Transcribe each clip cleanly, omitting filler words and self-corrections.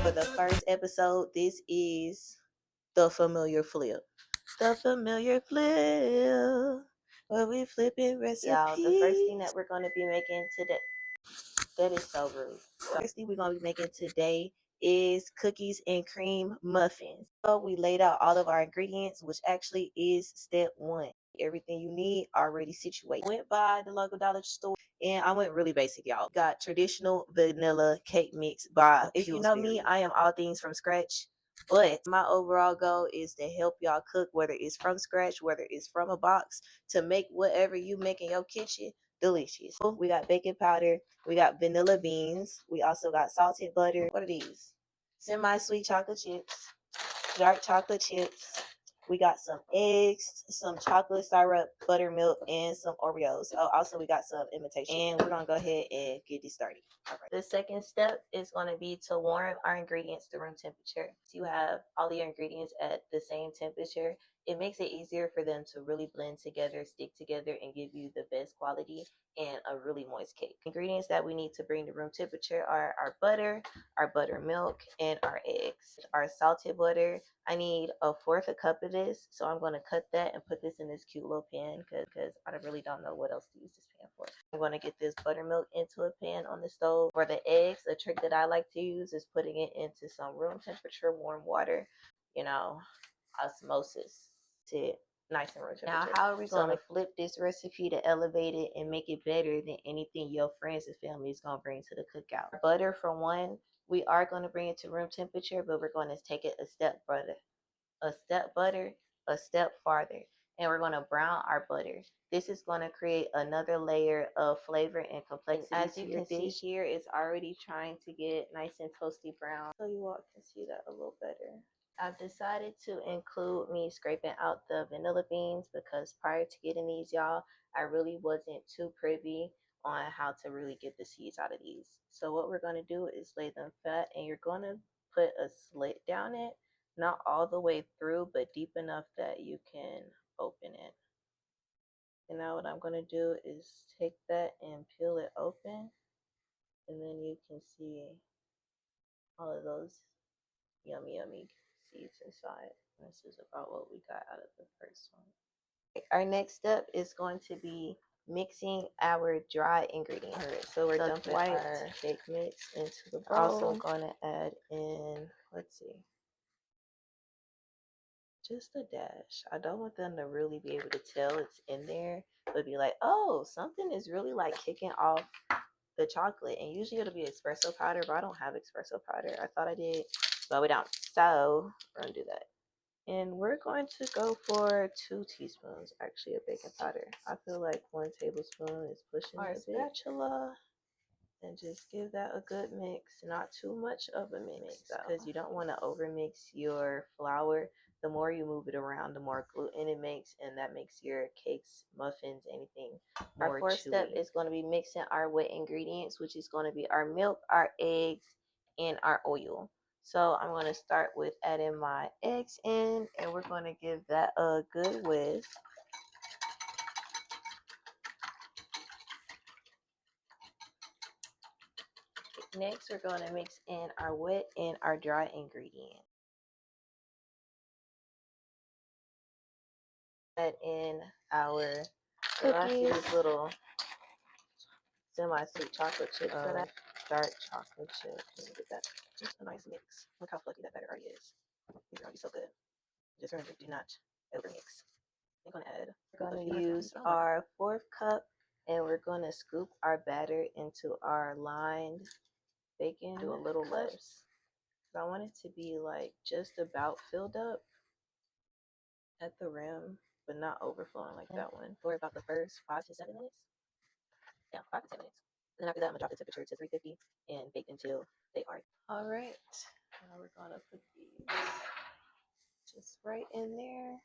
For the first episode, this is the familiar flip. The familiar flip. Where we flipping recipes. Y'all, the first thing that we're going to be making today. That is so rude. The first thing we're going to be making today is cookies and cream muffins. So we laid out all of our ingredients, which actually is step one. Everything you need already situated. Went by the local dollar store and I went really basic, y'all. Got traditional vanilla cake mix by if you know me, I am all things from scratch. But my overall goal is to help y'all cook, whether it's from scratch, whether it's from a box, to make whatever you make in your kitchen delicious. We got baking powder, we got vanilla beans, we also got salted butter. What are these? Semi-sweet chocolate chips, dark chocolate chips. We got some eggs, some chocolate syrup, buttermilk, and some Oreos. Oh, also we got some imitation. And we're gonna go ahead and get this started. All right. The second step is gonna be to warm our ingredients to room temperature. So you have all your ingredients at the same temperature. It makes it easier for them to really blend together, stick together, and give you the best quality and a really moist cake. Ingredients that we need to bring to room temperature are our butter, our buttermilk, and our eggs. Our salted butter, I need 1/4 cup of this, so I'm going to cut that and put this in this cute little pan because I really don't know what else to use this pan for. I'm going to get this buttermilk into a pan on the stove. For the eggs, the trick that I like to use is putting it into some room temperature warm water, osmosis to nice and room temperature. Now, how are we going to flip this recipe to elevate it and make it better than anything your friends and family is going to bring to the cookout? Butter, for one, we are going to bring it to room temperature, but we're going to take it a step farther, and we're going to brown our butter. This is going to create another layer of flavor and complexity. As you can see here, it's already trying to get nice and toasty brown, so you all can see that a little better. I've decided to include me scraping out the vanilla beans because prior to getting these, y'all, I really wasn't too privy on how to really get the seeds out of these. So what we're going to do is lay them flat, and you're going to put a slit down it, not all the way through, but deep enough that you can open it. And now what I'm going to do is take that and peel it open, and then you can see all of those yummy seeds inside. This is about what we got out of the first one. Our next step is going to be mixing our dry ingredients. So we're dumping our cake mix into the bowl. Also going to add in, let's see, just a dash. I don't want them to really be able to tell it's in there, but be like, oh, something is really like kicking off the chocolate. And usually it'll be espresso powder, but I don't have espresso powder. I thought I did, but we don't. So we're gonna do that. And we're going to go for 2 teaspoons actually of baking powder. I feel like 1 tablespoon is pushing our spatula, and just give that a good mix. Not too much of a mix because you don't want to overmix your flour. The more you move it around, the more gluten it makes, and that makes your cakes, muffins, anything more chewy. Our fourth step is going to be mixing our wet ingredients, which is going to be our milk, our eggs, and our oil. So I'm going to start with adding my eggs in, and we're going to give that a good whisk. Next, we're going to mix in our wet and our dry ingredients. Add in our cookies, little semi-sweet chocolate chips, dark chocolate chips. Look at that. Just a nice mix. Look how fluffy that batter already is. These are already so good. Just remember, do not overmix. We're going to use our 4th cup, and we're going to scoop our batter into our lined bacon. Do a little less. I want it to be like just about filled up at the rim, but not overflowing like that one. For about the first 5 to 7 minutes. Yeah, 5 to 7 minutes. Then after that, I'm gonna drop the temperature to 350 and bake until they are. All right, now we're gonna put these just right in there.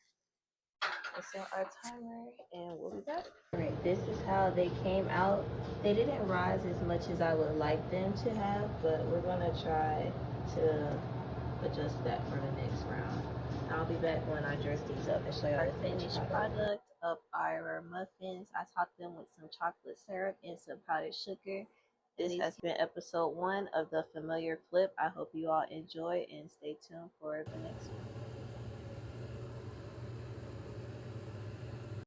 Let's set our timer, and we'll be back. All right, this is how they came out. They didn't rise as much as I would like them to have, but we're gonna try to adjust that for the next round. I'll be back when I dress these up and show you the finished product of our muffins. I topped them with some chocolate syrup and some powdered sugar, This has been episode 1 of the Familiar Flip. I hope you all enjoy and stay tuned for the next one.